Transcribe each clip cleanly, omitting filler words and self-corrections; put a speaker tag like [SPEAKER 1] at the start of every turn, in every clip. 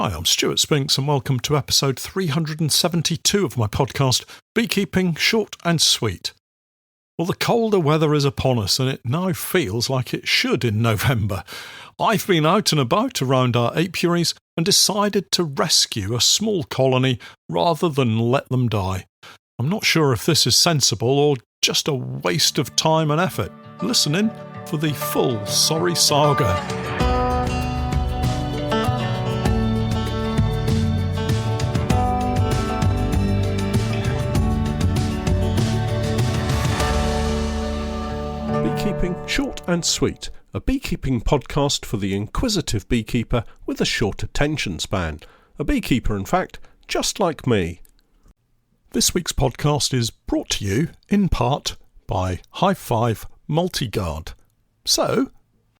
[SPEAKER 1] Hi, I'm Stewart Spinks and welcome to episode 372 of my podcast, Beekeeping Short and Sweet. Well, the colder weather is upon us and it now feels like it should in November. I've been out and about around our apiaries and decided to rescue a small colony rather than let them die. I'm not sure if this is sensible or just a waste of time and effort. Listen in for the full sorry saga. Beekeeping Short and Sweet, a beekeeping podcast for the inquisitive beekeeper with a short attention span. A beekeeper, in fact, just like me. This week's podcast is brought to you, in part, by High 5 Multi-Guard. So,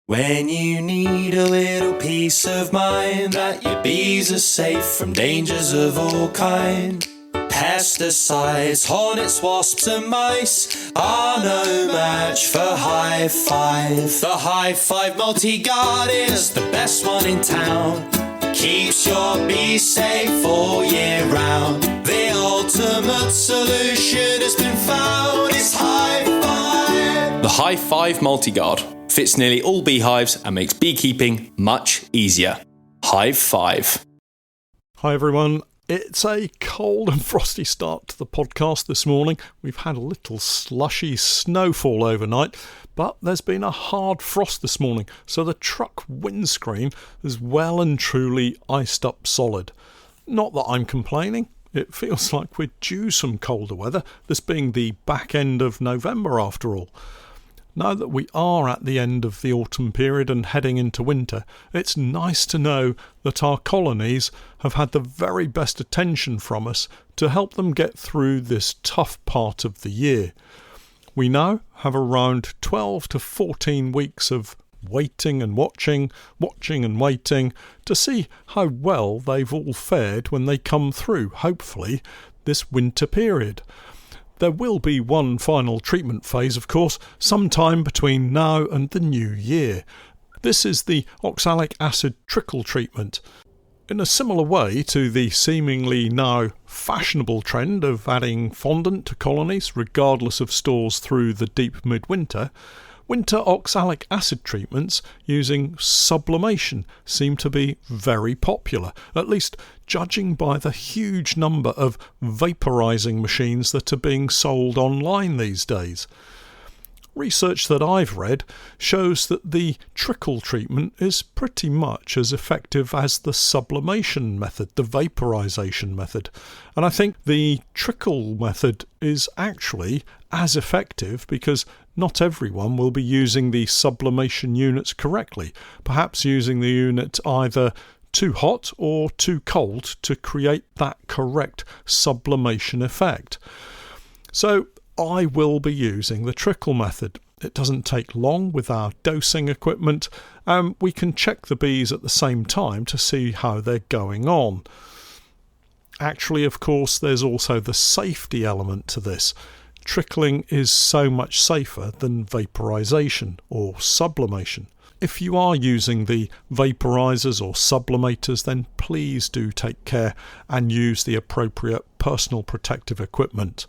[SPEAKER 2] when you need a little peace of mind that your bees are safe from dangers of all kind, pesticides, hornets, wasps and mice are no match for High 5. The High 5 Multi-Guard is the best one in town. Keeps your bees safe all year round. The ultimate solution has been found. It's High 5.
[SPEAKER 3] The High 5 Multi-Guard fits nearly all beehives and makes beekeeping much easier. High 5.
[SPEAKER 1] Hi everyone. It's a cold and frosty start to the podcast this morning. We've had a little slushy snowfall overnight, but there's been a hard frost this morning, so the truck windscreen is well and truly iced up solid. Not that I'm complaining. It feels like we're due some colder weather, this being the back end of November after all. Now that we are at the end of the autumn period and heading into winter, it's nice to know that our colonies have had the very best attention from us to help them get through this tough part of the year. We now have around 12 to 14 weeks of waiting and watching and waiting to see how well they've all fared when they come through, hopefully, this winter period. There will be one final treatment phase, of course, sometime between now and the new year. This is the oxalic acid trickle treatment. In a similar way to the seemingly now fashionable trend of adding fondant to colonies, regardless of stores through the deep midwinter, winter oxalic acid treatments using sublimation seem to be very popular, at least judging by the huge number of vaporizing machines that are being sold online these days. Research that I've read shows that the trickle treatment is pretty much as effective as the sublimation method, the vaporization method. And I think the trickle method is actually as effective because not everyone will be using the sublimation units correctly, perhaps using the unit either too hot or too cold to create that correct sublimation effect. So I will be using the trickle method. It doesn't take long with our dosing equipment, and we can check the bees at the same time to see how they're going on. Actually, of course, there's also the safety element to this. Trickling is so much safer than vaporization or sublimation. If you are using the vaporizers or sublimators, then please do take care and use the appropriate personal protective equipment.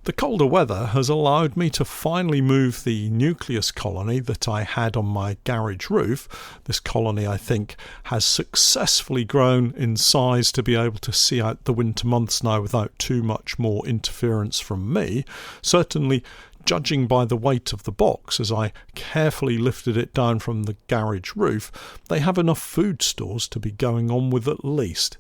[SPEAKER 1] The colder weather has allowed me to finally move the nucleus colony that I had on my garage roof. This colony, I think, has successfully grown in size to be able to see out the winter months now without too much more interference from me. Certainly, judging by the weight of the box as I carefully lifted it down from the garage roof, they have enough food stores to be going on with at least.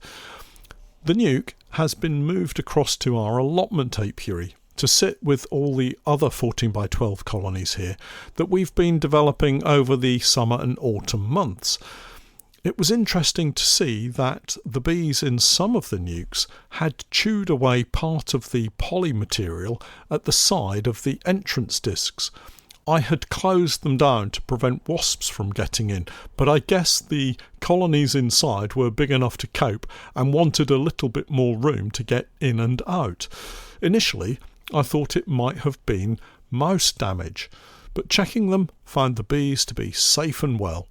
[SPEAKER 1] The nuke has been moved across to our allotment apiary to sit with all the other 14 by 12 colonies here that we've been developing over the summer and autumn months. It was interesting to see that the bees in some of the nukes had chewed away part of the poly material at the side of the entrance discs. I had closed them down to prevent wasps from getting in, but I guess the colonies inside were big enough to cope and wanted a little bit more room to get in and out. Initially, I thought it might have been mouse damage, but checking them found the bees to be safe and well.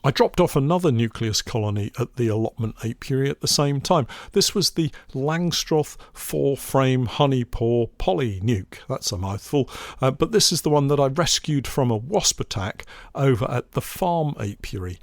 [SPEAKER 1] I dropped off another nucleus colony at the allotment apiary at the same time. This was the Langstroth 4-frame honeypore polynuke. That's a mouthful. But this is the one that I rescued from a wasp attack over at the farm apiary.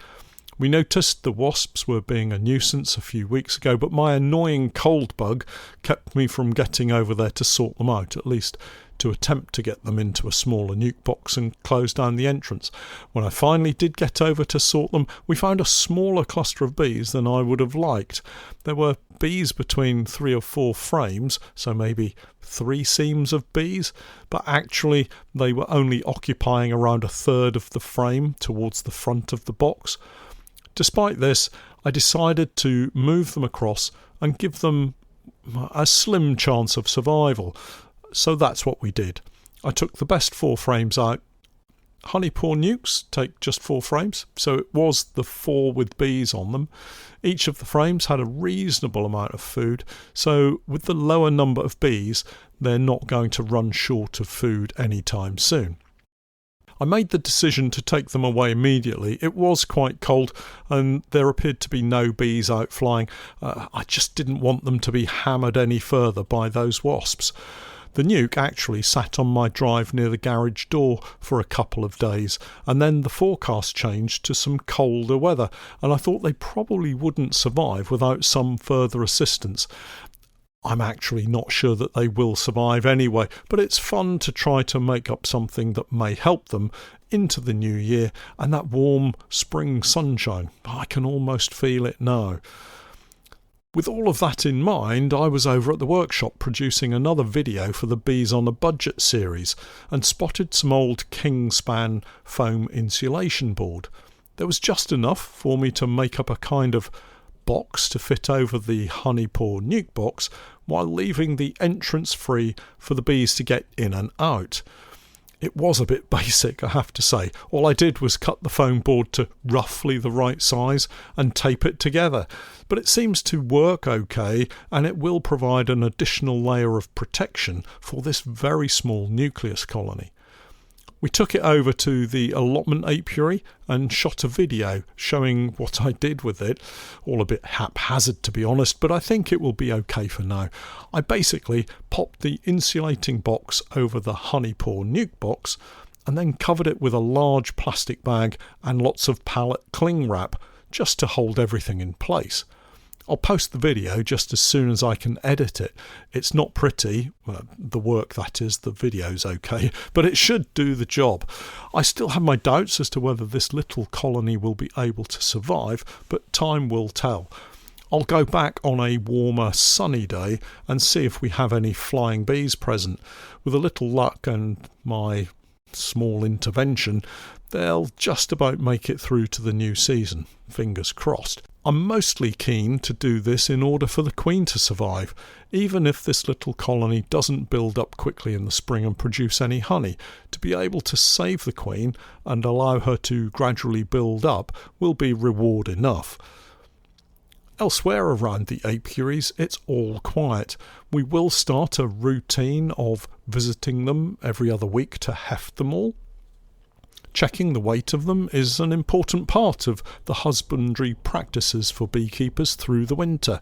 [SPEAKER 1] We noticed the wasps were being a nuisance a few weeks ago, but my annoying cold bug kept me from getting over there to sort them out, at least to attempt to get them into a smaller nuke box and close down the entrance. When I finally did get over to sort them, we found a smaller cluster of bees than I would have liked. There were bees between 3 or 4 frames, so maybe 3 seams of bees, but actually they were only occupying around a third of the frame towards the front of the box. Despite this, I decided to move them across and give them a slim chance of survival. So that's what we did. I took the best 4 frames out. Honeypore nukes take just 4 frames, so it was the 4 with bees on them. Each of the frames had a reasonable amount of food, so with the lower number of bees, they're not going to run short of food anytime soon. I made the decision to take them away immediately. It was quite cold and there appeared to be no bees out flying. I just didn't want them to be hammered any further by those wasps. The nuke actually sat on my drive near the garage door for a couple of days, and then the forecast changed to some colder weather, and I thought they probably wouldn't survive without some further assistance. I'm actually not sure that they will survive anyway, but it's fun to try to make up something that may help them into the new year and that warm spring sunshine. I can almost feel it now. With all of that in mind, I was over at the workshop producing another video for the Bees on a Budget series and spotted some old Kingspan foam insulation board. There was just enough for me to make up a kind of box to fit over the honeypore nuke box while leaving the entrance free for the bees to get in and out. It was a bit basic, I have to say. All I did was cut the foam board to roughly the right size and tape it together. But it seems to work okay, and it will provide an additional layer of protection for this very small nucleus colony. We took it over to the allotment apiary and shot a video showing what I did with it, all a bit haphazard to be honest, but I think it will be okay for now. I basically popped the insulating box over the honeypore nuke box and then covered it with a large plastic bag and lots of pallet cling wrap just to hold everything in place. I'll post the video just as soon as I can edit it. It's not pretty, the work that is, the video's okay, but it should do the job. I still have my doubts as to whether this little colony will be able to survive, but time will tell. I'll go back on a warmer, sunny day and see if we have any flying bees present. With a little luck and my small intervention, they'll just about make it through to the new season. Fingers crossed. I'm mostly keen to do this in order for the queen to survive, even if this little colony doesn't build up quickly in the spring and produce any honey. To be able to save the queen and allow her to gradually build up will be reward enough. Elsewhere around the apiaries, it's all quiet. We will start a routine of visiting them every other week to heft them all. Checking the weight of them is an important part of the husbandry practices for beekeepers through the winter.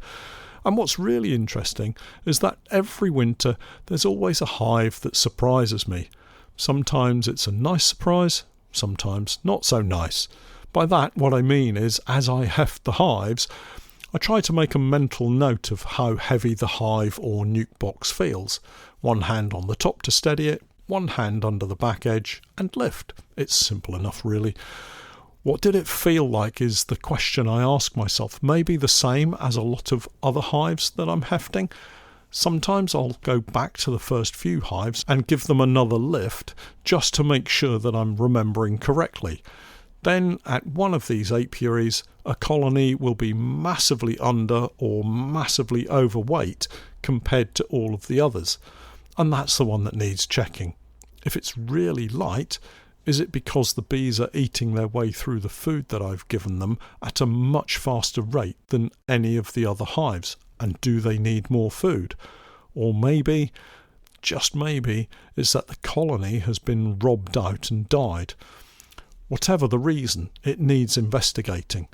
[SPEAKER 1] And what's really interesting is that every winter there's always a hive that surprises me. Sometimes it's a nice surprise, sometimes not so nice. By that, what I mean is, as I heft the hives, I try to make a mental note of how heavy the hive or nuke box feels. One hand on the top to steady it, one hand under the back edge, and lift. It's simple enough, really. What did it feel like is the question I ask myself, maybe the same as a lot of other hives that I'm hefting. Sometimes I'll go back to the first few hives and give them another lift just to make sure that I'm remembering correctly. Then at one of these apiaries, a colony will be massively under or massively overweight compared to all of the others. And that's the one that needs checking. If it's really light, is it because the bees are eating their way through the food that I've given them at a much faster rate than any of the other hives? And do they need more food? Or maybe, just maybe, is that the colony has been robbed out and died. Whatever the reason, it needs investigating.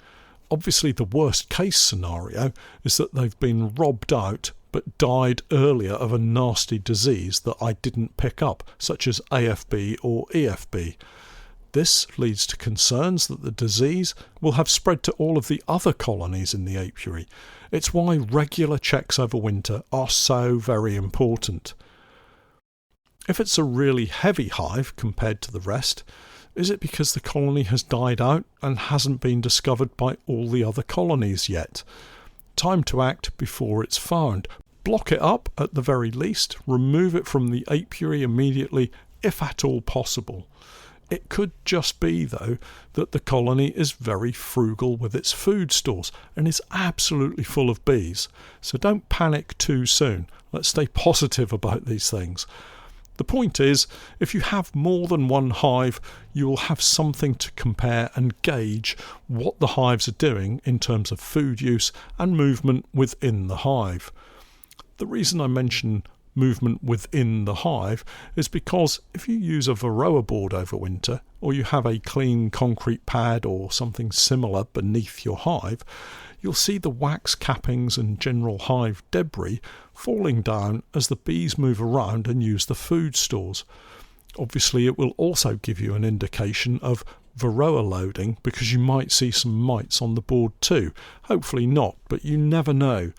[SPEAKER 1] Obviously, the worst case scenario is that they've been robbed out but died earlier of a nasty disease that I didn't pick up, such as AFB or EFB. This leads to concerns that the disease will have spread to all of the other colonies in the apiary. It's why regular checks over winter are so very important. If it's a really heavy hive compared to the rest, is it because the colony has died out and hasn't been discovered by all the other colonies yet? Time to act before it's found. Block it up at the very least, remove it from the apiary immediately if at all possible. It could just be, though, that the colony is very frugal with its food stores and is absolutely full of bees. So don't panic too soon. Let's stay positive about these things. The point is, if you have more than one hive, you will have something to compare and gauge what the hives are doing in terms of food use and movement within the hive. The reason I mention movement within the hive is because if you use a Varroa board over winter, or you have a clean concrete pad or something similar beneath your hive, you'll see the wax cappings and general hive debris falling down as the bees move around and use the food stores. Obviously, it will also give you an indication of Varroa loading because you might see some mites on the board too. Hopefully not, but you never know.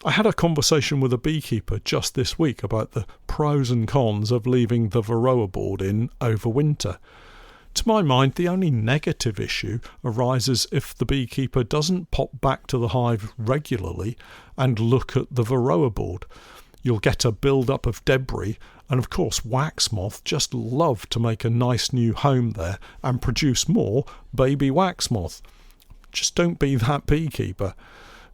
[SPEAKER 1] I had a conversation with a beekeeper just this week about the pros and cons of leaving the Varroa board in over winter. To my mind, the only negative issue arises if the beekeeper doesn't pop back to the hive regularly and look at the Varroa board. You'll get a build-up of debris, and of course wax moth just love to make a nice new home there and produce more baby wax moth. Just don't be that beekeeper.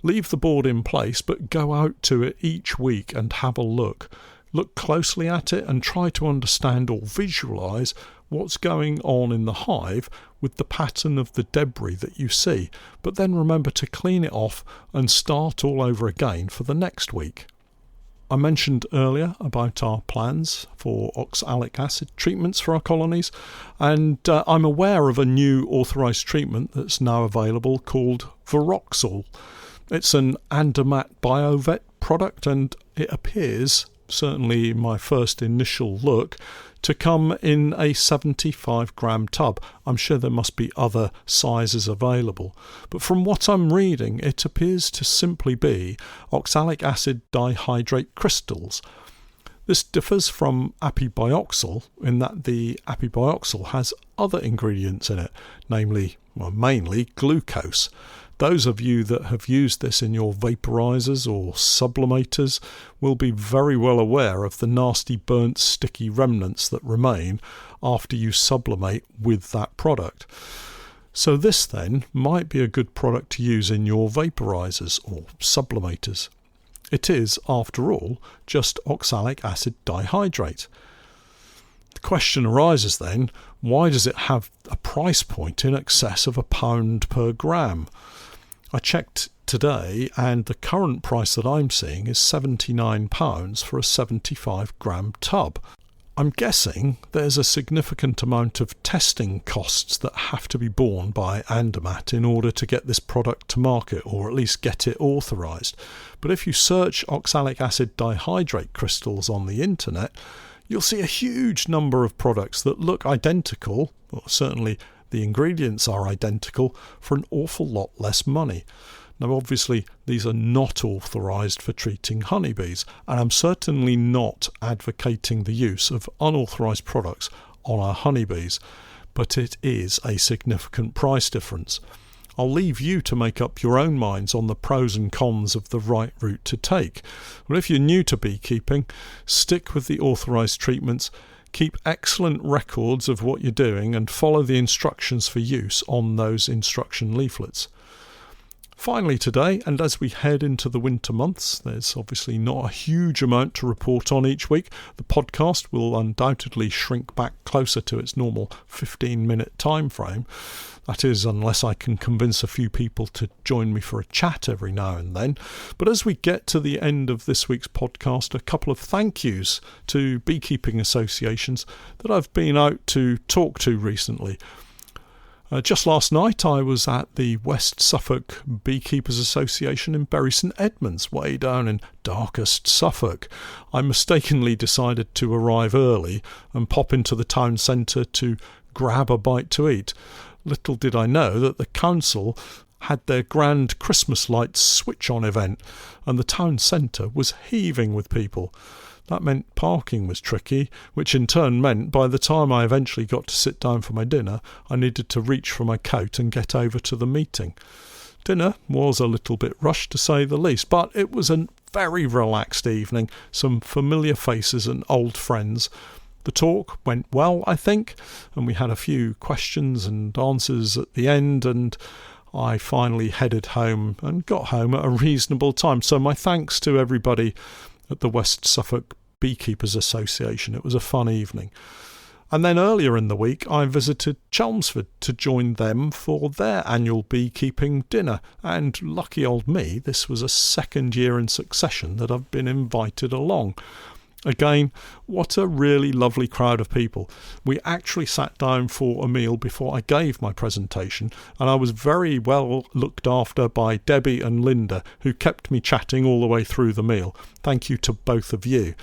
[SPEAKER 1] Leave the board in place, but go out to it each week and have a look. Look closely at it and try to understand or visualise what's going on in the hive with the pattern of the debris that you see, but then remember to clean it off and start all over again for the next week. I mentioned earlier about our plans for oxalic acid treatments for our colonies, and I'm aware of a new authorised treatment that's now available called Viroxol. It's an Andermatt BioVet product, and it appears, certainly in my first initial look, to come in a 75-gram tub. I'm sure there must be other sizes available, but from what I'm reading, it appears to simply be oxalic acid dihydrate crystals. This differs from apibioxol in that the apibioxol has other ingredients in it, namely, mainly glucose. Those of you that have used this in your vaporizers or sublimators will be very well aware of the nasty burnt sticky remnants that remain after you sublimate with that product. So this then might be a good product to use in your vaporizers or sublimators. It is, after all, just oxalic acid dihydrate. The question arises then, why does it have a price point in excess of £1 per gram? I checked today and the current price that I'm seeing is £79 for a 75-gram tub. I'm guessing there's a significant amount of testing costs that have to be borne by Andermatt in order to get this product to market, or at least get it authorised. But if you search oxalic acid dihydrate crystals on the internet, you'll see a huge number of products that look identical, or certainly the ingredients are identical, for an awful lot less money. Now obviously these are not authorised for treating honeybees, and I'm certainly not advocating the use of unauthorised products on our honeybees, but it is a significant price difference. I'll leave you to make up your own minds on the pros and cons of the right route to take. But if you're new to beekeeping, stick with the authorised treatments. Keep excellent records of what you're doing and follow the instructions for use on those instruction leaflets. Finally today, and as we head into the winter months, there's obviously not a huge amount to report on each week. The podcast will undoubtedly shrink back closer to its normal 15-minute time frame. That is, unless I can convince a few people to join me for a chat every now and then. But as we get to the end of this week's podcast, a couple of thank yous to beekeeping associations that I've been out to talk to recently. Just last night I was at the West Suffolk Beekeepers Association in Bury St Edmunds, way down in darkest Suffolk. I mistakenly decided to arrive early and pop into the town centre to grab a bite to eat. Little did I know that the council had their grand Christmas lights switch-on event, and the town centre was heaving with people. That meant parking was tricky, which in turn meant by the time I eventually got to sit down for my dinner, I needed to reach for my coat and get over to the meeting. Dinner was a little bit rushed, to say the least, but it was a very relaxed evening, some familiar faces and old friends. The talk went well, I think, and we had a few questions and answers at the end, and I finally headed home and got home at a reasonable time. So my thanks to everybody at the West Suffolk Beekeepers Association. It was a fun evening. And then earlier in the week I visited Chelmsford to join them for their annual beekeeping dinner, and lucky old me, this was a second year in succession that I've been invited along. Again, what a really lovely crowd of people. We actually sat down for a meal before I gave my presentation, and I was very well looked after by Debbie and Linda, who kept me chatting all the way through the meal. Thank you to both of you.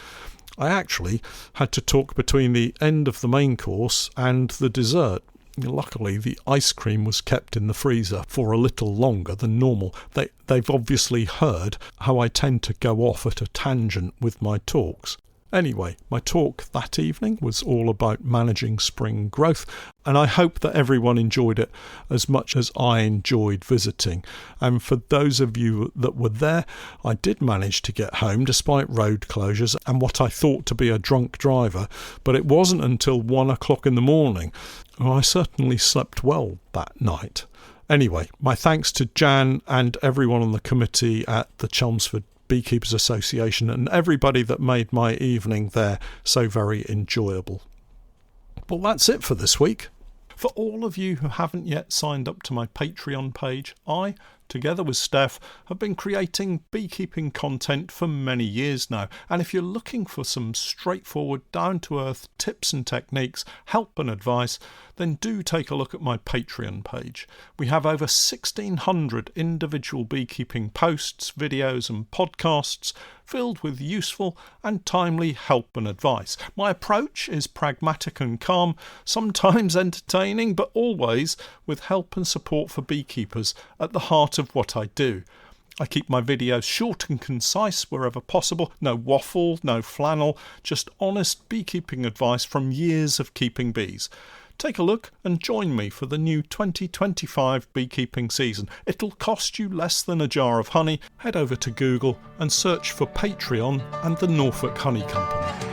[SPEAKER 1] I actually had to talk between the end of the main course and the dessert. Luckily, the ice cream was kept in the freezer for a little longer than normal. They've obviously heard how I tend to go off at a tangent with my talks. Anyway, my talk that evening was all about managing spring growth, and I hope that everyone enjoyed it as much as I enjoyed visiting. And for those of you that were there, I did manage to get home despite road closures and what I thought to be a drunk driver, but it wasn't until 1 o'clock in the morning. I certainly slept well that night. Anyway, my thanks to Jan and everyone on the committee at the Chelmsford Beekeepers Association and everybody that made my evening there so very enjoyable. Well, that's it for this week. For all of you who haven't yet signed up to my Patreon page, I, together with Steph, have been creating beekeeping content for many years now, and if you're looking for some straightforward, down-to-earth tips and techniques, help and advice, then do take a look at my Patreon page. We have over 1,600 individual beekeeping posts, videos and podcasts filled with useful and timely help and advice. My approach is pragmatic and calm, sometimes entertaining, but always with help and support for beekeepers at the heart of what I do. I keep my videos short and concise wherever possible. No waffle, no flannel, just honest beekeeping advice from years of keeping bees. Take a look and join me for the new 2025 beekeeping season. It'll cost you less than a jar of honey. Head over to Google and search for Patreon and the Norfolk Honey Company.